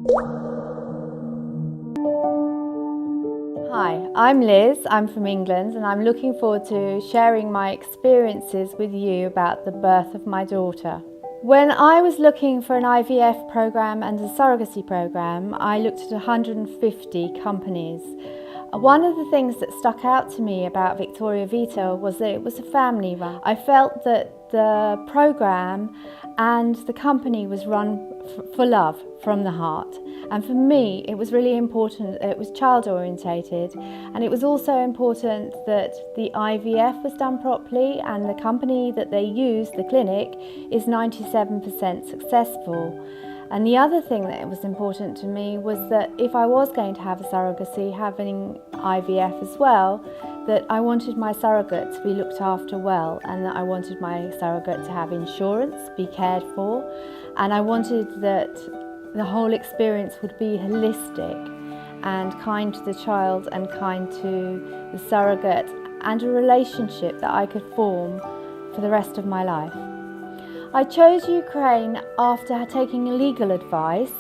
Hi, I'm Liz, I'm from England, and I'm looking forward to sharing my experiences with you about the birth of my daughter. When I was looking for an IVF program and a surrogacy program, I looked at 150 companies. One of the things that stuck out to me about VittoriaVita was that it was a family run. I felt that the program and the company was run for love from the heart. And for me, it was really important that it was child orientated, and it was also important that the IVF was done properly, and the company that they use, the clinic, is 97% successful. And the other thing that was important to me was that if I was going to have a surrogacy, having IVF as well, that I wanted my surrogate to be looked after well, and that I wanted my surrogate to have insurance, be cared for, and I wanted that the whole experience would be holistic and kind to the child and kind to the surrogate, and a relationship that I could form for the rest of my life. I chose Ukraine after taking legal advice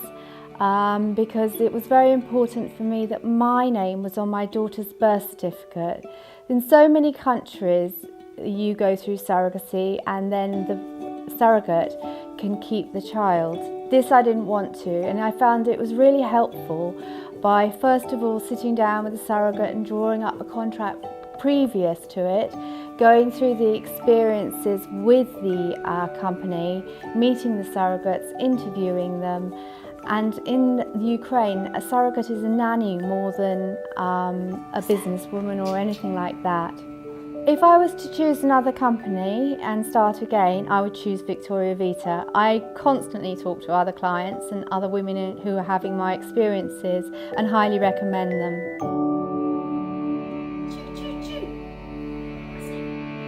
because it was very important for me that my name was on my daughter's birth certificate. In so many countries you go through surrogacy and then the surrogate can keep the child. This I didn't want to, and I found it was really helpful by first of all sitting down with the surrogate and drawing up a contract previous to it, going through the experiences with the company, meeting the surrogates, interviewing them. And in Ukraine, a surrogate is a nanny more than a businesswoman or anything like that. If I was to choose another company and start again, I would choose VittoriaVita. I constantly talk to other clients and other women who are having my experiences and highly recommend them.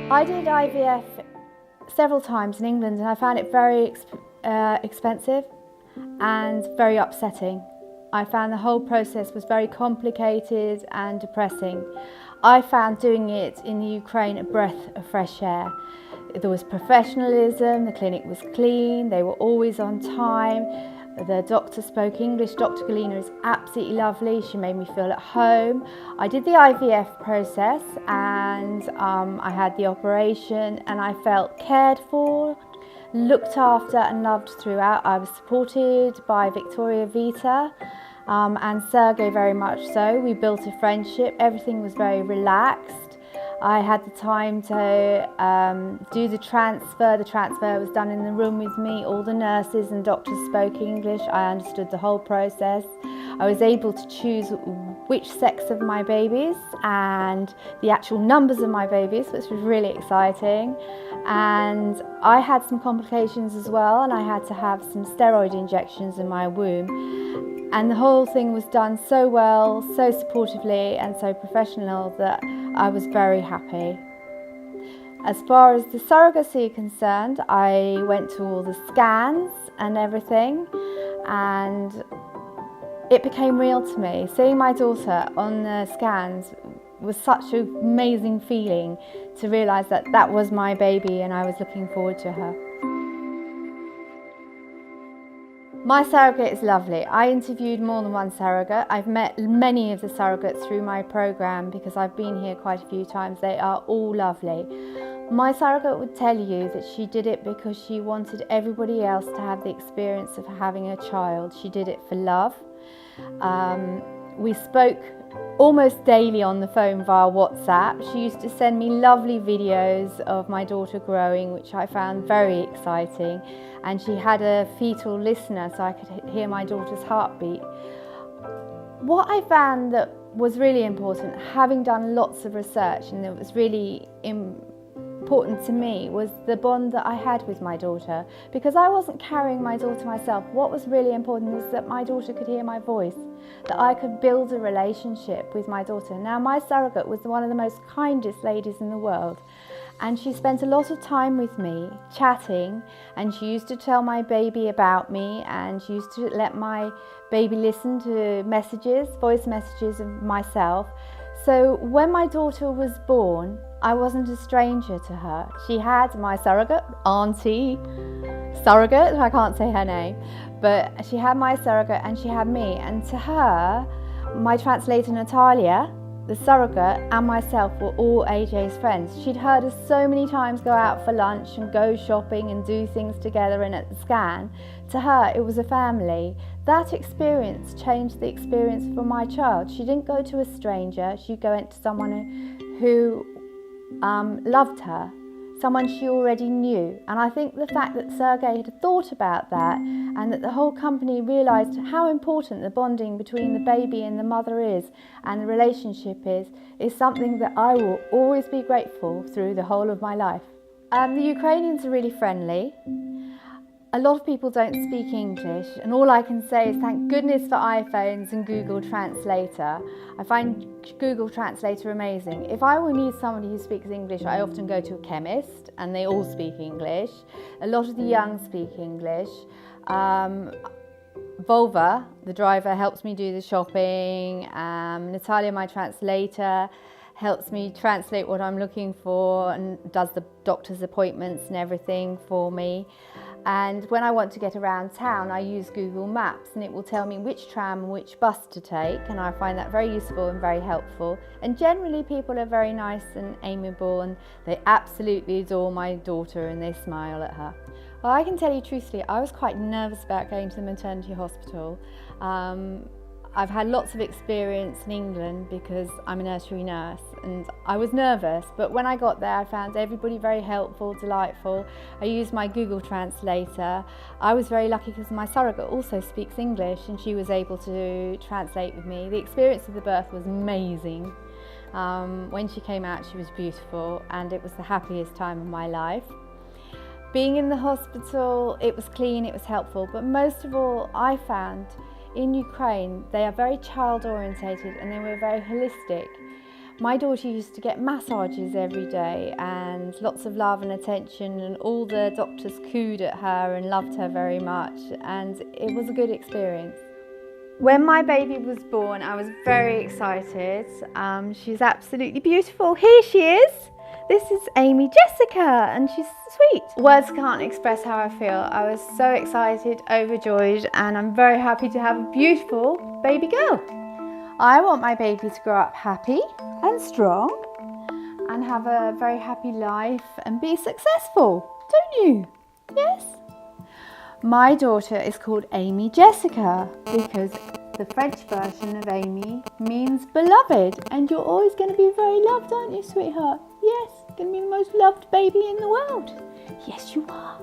I did IVF several times in England, and I found it very expensive and very upsetting. I found the whole process was very complicated and depressing. I found doing it in the Ukraine a breath of fresh air. There was professionalism, the clinic was clean, they were always on time. The doctor spoke English. Dr. Galina is absolutely lovely. She made me feel at home. I did the IVF process and I had the operation, and I felt cared for, looked after and loved throughout. I was supported by VittoriaVita and Sergey very much so. We built a friendship. Everything was very relaxed. I had the time to do the transfer. The transfer was done in the room with me. All the nurses and doctors spoke English. I understood the whole process. I was able to choose which sex of my babies and the actual numbers of my babies, which was really exciting. And I had some complications as well, and I had to have some steroid injections in my womb. And the whole thing was done so well, so supportively and so professional that I was very happy. As far as the surrogacy is concerned, I went to all the scans and everything, and it became real to me. Seeing my daughter on the scans was such an amazing feeling to realise that that was my baby and I was looking forward to her. My surrogate is lovely. I interviewed more than one surrogate. I've met many of the surrogates through my program because I've been here quite a few times. They are all lovely. My surrogate would tell you that she did it because she wanted everybody else to have the experience of having a child. She did it for love. We spoke almost daily on the phone via WhatsApp. She used to send me lovely videos of my daughter growing, which I found very exciting. And she had a fetal listener so I could hear my daughter's heartbeat. What I found that was really important, having done lots of research, and it was really important to me, was the bond that I had with my daughter. Because I wasn't carrying my daughter myself, what was really important is that my daughter could hear my voice, that I could build a relationship with my daughter. Now, my surrogate was one of the most kindest ladies in the world, and she spent a lot of time with me chatting, and she used to tell my baby about me, and she used to let my baby listen to messages, voice messages of myself. So when my daughter was born, I wasn't a stranger to her. She had my surrogate, auntie, surrogate, I can't say her name, But she had my surrogate and she had me, and to her, my translator Natalia, the surrogate, and myself were all AJ's friends. She'd heard us so many times go out for lunch and go shopping and do things together, and at the scan, to her it was a family. That experience changed the experience for my child. She didn't go to a stranger, she'd go into someone who loved her, someone she already knew. And I think the fact that surrogate had thought about that, and that the whole company realised how important the bonding between the baby and the mother is, and the relationship is something that I will always be grateful through the whole of my life. The Ukrainians are really friendly. A lot of people don't speak English, and all I can say is thank goodness for iPhones and Google Translator. I find Google Translator amazing. If I will need somebody who speaks English, I often go to a chemist, and they all speak English. A lot of the young speak English. Volva, the driver, helps me do the shopping. Natalia, my translator, helps me translate what I'm looking for and does the doctor's appointments and everything for me. And when I want to get around town, I use Google Maps, and it will tell me which tram and which bus to take, and I find that very useful and very helpful. And generally people are very nice and amiable, and they absolutely adore my daughter and they smile at her. Well, I can tell you truthfully, I was quite nervous about going to the maternity hospital. I've had lots of experience in England because I'm a nursery nurse, and I was nervous, but when I got there I found everybody very helpful, delightful. I used my Google Translator. I was very lucky because my surrogate also speaks English and she was able to translate with me. The experience of the birth was amazing. When she came out she was beautiful, and it was the happiest time of my life. Being in the hospital, it was clean, it was helpful, but most of all I found in Ukraine, they are very child orientated and they were very holistic. My daughter used to get massages every day and lots of love and attention, and all the doctors cooed at her and loved her very much, and it was a good experience. When my baby was born, I was very excited. She's absolutely beautiful. Here she is. This is Amy Jessica, and she's sweet. Words can't express how I feel. I was so excited, overjoyed, and I'm very happy to have a beautiful baby girl. I want my baby to grow up happy and strong and have a very happy life and be successful, don't you? Yes? My daughter is called Amy Jessica because the French version of Amy means beloved, and you're always going to be very loved, aren't you, sweetheart? Yes, going to be the most loved baby in the world. Yes, you are.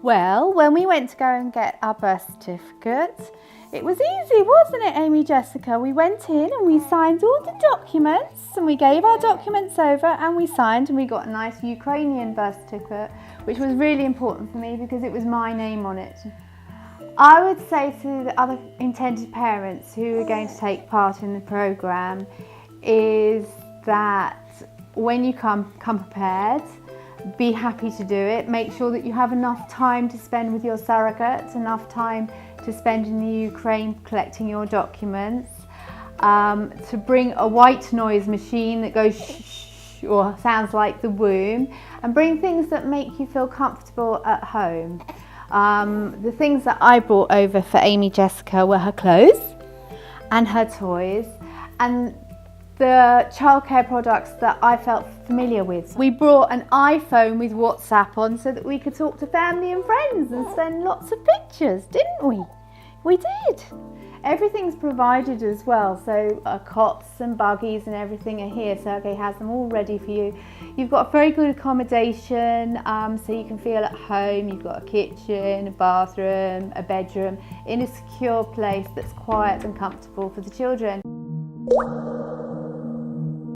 Well, when we went to go and get our birth certificate, it was easy, wasn't it, Amy Jessica? We went in and we signed all the documents, and we gave our documents over and we signed, and we got a nice Ukrainian birth certificate, which was really important for me because it was my name on it. I would say to the other intended parents who are going to take part in the programme is that when you come prepared, be happy to do it. Make sure that you have enough time to spend with your surrogate, enough time to spend in the Ukraine collecting your documents, to bring a white noise machine that goes shh or sounds like the womb, and bring things that make you feel comfortable at home. The things that I brought over for Amy Jessica were her clothes and her toys and the childcare products that I felt familiar with. We brought an iPhone with WhatsApp on so that we could talk to family and friends and send lots of pictures, didn't we? We did. Everything's provided as well, so cots and buggies and everything are here. Sergey has them all ready for you. You've got very good accommodation, so you can feel at home. You've got a kitchen, a bathroom, a bedroom in a secure place that's quiet and comfortable for the children.